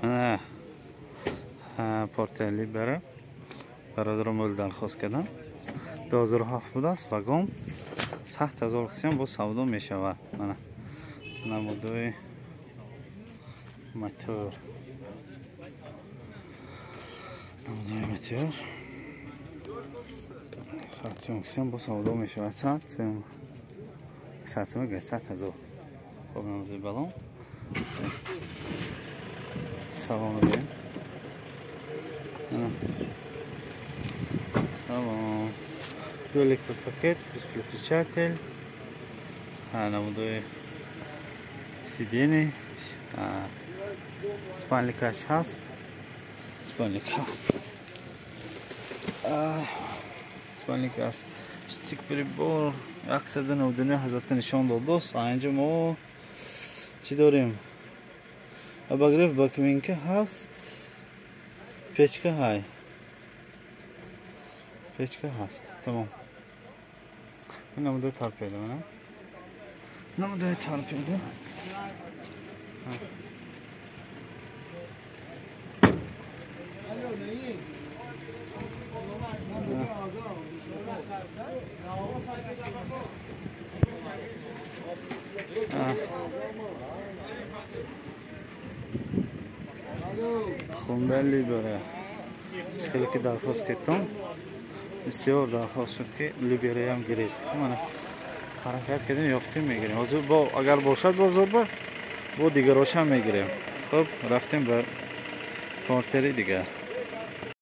نه پارتلی بره برادرم ول درخواست کردن 2007 بوده است و گام 100,000 کسی با سودا می شود. من نمودوی متور نمودوی متور 100,000 کسی با سودا می شود. 100,000 خب نمودوی بلان سلام بگیم سلام دو الکتروپاکت переключатель نمودوی سیدینی спальникаш هست спальник هست спальник هست استیک прибор 199 نشان داده است. اینجا ما چی داریم؟ обогрев баковинка هست печка های печка هست. تمام نموده تارپیده نموده تارپیده خوندن لیبره خیلی که درخواست کردم بسیار درخواست شد که لیبره هم گرید من حرکت کردیم یافتیم میگیریم اگر باشد بازار با دیگراش هم میگیریم. خب رفتیم به کارتری دیگر.